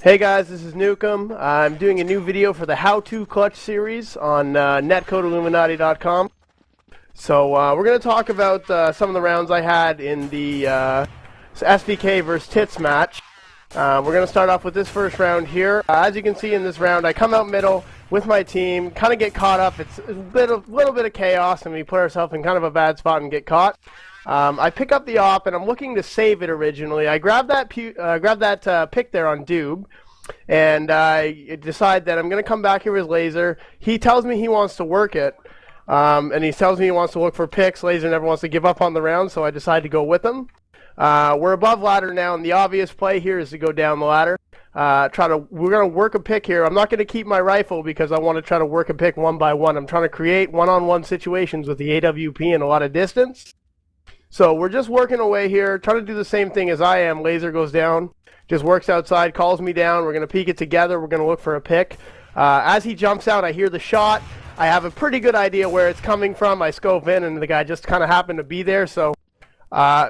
Hey guys, this is Nukem. I'm doing a new video for the How To Clutch series on netcodeilluminati.com. So we're going to talk about some of the rounds I had in the SVK versus TiTs match. We're going to start off with this first round here. As you can see in this round, I come out middle with my team, kind of get caught up. It's a little bit of chaos, and we put ourselves in kind of a bad spot and get caught. I pick up the op, and I'm looking to save it originally. I grab that pick there on Doob, and I decide that I'm going to come back here with Laser. He tells me he wants to work it, and he tells me he wants to look for picks. Laser never wants to give up on the round, so I decide to go with him. We're above ladder now, and the obvious play here is to go down the ladder. We're going to work a pick here. I'm not going to keep my rifle because I want to try to work a pick one by one. I'm trying to create one-on-one situations with the AWP and a lot of distance. So we're just working away here, trying to do the same thing as I am. Laser goes down, just works outside, calls me down. We're going to peek it together. We're going to look for a pick. As he jumps out, I hear the shot. I have a pretty good idea where it's coming from. I scope in, and the guy just kind of happened to be there. So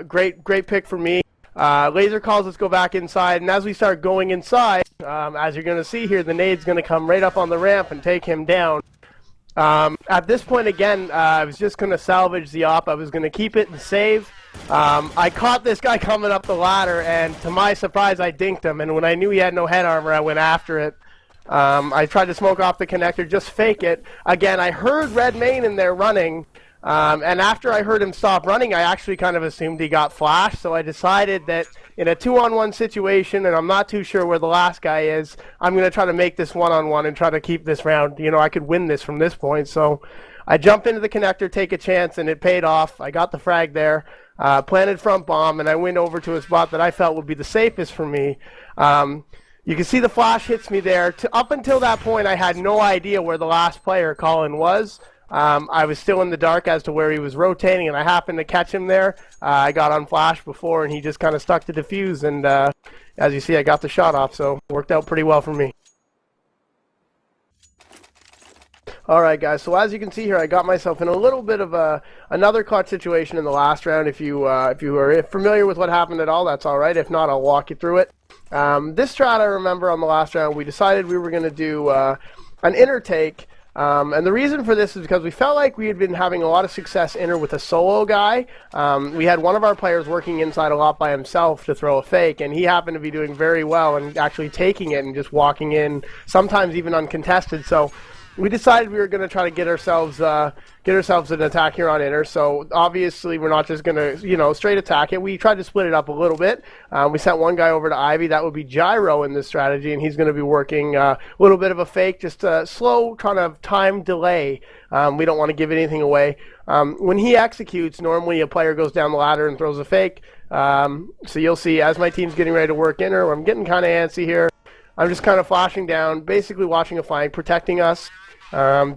great pick for me. Laser calls us go back inside, and as we start going inside, as you're going to see here, the nade's going to come right up on the ramp and take him down. At this point, again, I was just going to salvage the op. I was going to keep it and save. I caught this guy coming up the ladder, and to my surprise, I dinked him. And when I knew he had no head armor, I went after it. I tried to smoke off the connector, just fake it. Again, I heard regnam in there running, and after I heard him stop running, I actually kind of assumed he got flashed. So I decided that in a 2-on-1 situation, and I'm not too sure where the last guy is, I'm going to try to make this 1-on-1 and try to keep this round. You know, I could win this from this point. So I jump into the connector, take a chance, and it paid off. I got the frag there, planted front bomb, and I went over to a spot that I felt would be the safest for me. You can see the flash hits me there. Up until that point, I had no idea where the last player, Colin, was. I was still in the dark as to where he was rotating, and I happened to catch him there. I got on flash before, and he just kind of stuck to defuse, and as you see, I got the shot off, so it worked out pretty well for me. Alright guys, so as you can see here, I got myself in a little bit of another clutch situation in the last round. If you are familiar with what happened at all, that's alright. If not, I'll walk you through it. This strat I remember on the last round, we decided we were going to do an inner take. And the reason for this is because we felt like we had been having a lot of success inner with a solo guy. We had one of our players working inside a lot by himself to throw a fake, and he happened to be doing very well and actually taking it and just walking in, sometimes even uncontested. So we decided we were going to try to get ourselves an attack here on inner. So obviously we're not just going to, straight attack it. We tried to split it up a little bit. We sent one guy over to Ivy. That would be Gyro in this strategy, and he's going to be working a little bit of a fake, just a slow kind of time delay. We don't want to give anything away. When he executes, normally a player goes down the ladder and throws a fake. So you'll see as my team's getting ready to work inner, I'm getting kind of antsy here. I'm just kind of flashing down, basically watching a flank, protecting us.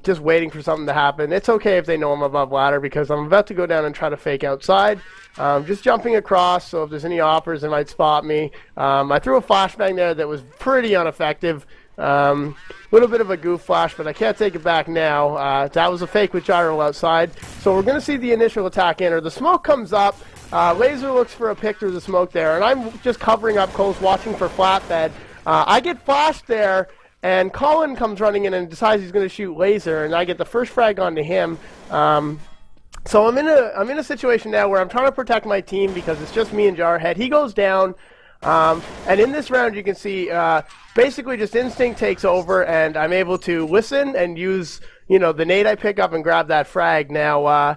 Just waiting for something to happen. It's okay if they know I'm above ladder because I'm about to go down and try to fake outside. Just jumping across, so if there's any offers, they might spot me. I threw a flashbang there that was pretty ineffective. Little bit of a goof flash, but I can't take it back now. That was a fake with Gyro outside. So we're going to see the initial attack enter. The smoke comes up. Laser looks for a pick through the smoke there, and I'm just covering up close, watching for flatbed. I get flashed there. And Colin comes running in and decides he's going to shoot Laser, and I get the first frag onto him. So I'm in a situation now where I'm trying to protect my team because it's just me and Jarhead. He goes down, and in this round you can see basically just instinct takes over, and I'm able to listen and use the nade I pick up and grab that frag. Now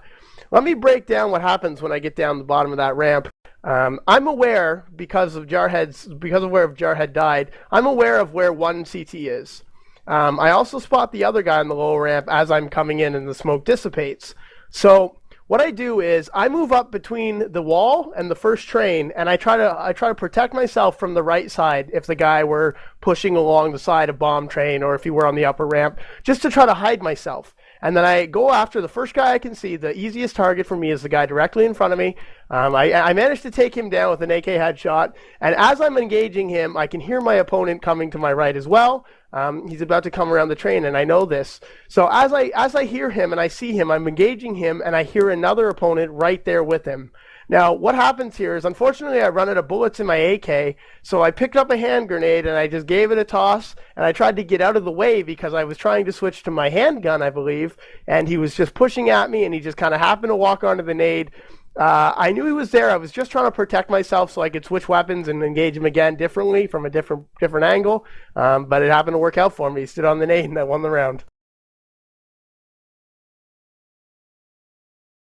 let me break down what happens when I get down the bottom of that ramp. I'm aware, because of where Jarhead died, I'm aware of where one CT is. I also spot the other guy on the low ramp as I'm coming in and the smoke dissipates. So what I do is I move up between the wall and the first train, and I try to protect myself from the right side if the guy were pushing along the side of bomb train or if he were on the upper ramp, just to try to hide myself. And then I go after the first guy I can see. The easiest target for me is the guy directly in front of me. I managed to take him down with an AK headshot. And as I'm engaging him, I can hear my opponent coming to my right as well. He's about to come around the train, and I know this. So as I hear him and I see him, I'm engaging him, and I hear another opponent right there with him. Now, what happens here is, unfortunately, I run out of bullets in my AK, so I picked up a hand grenade and I just gave it a toss, and I tried to get out of the way because I was trying to switch to my handgun, I believe, and he was just pushing at me, and he just kind of happened to walk onto the nade. I knew he was there. I was just trying to protect myself so I could switch weapons and engage him again differently from a different angle, but it happened to work out for me. He stood on the nade, and I won the round.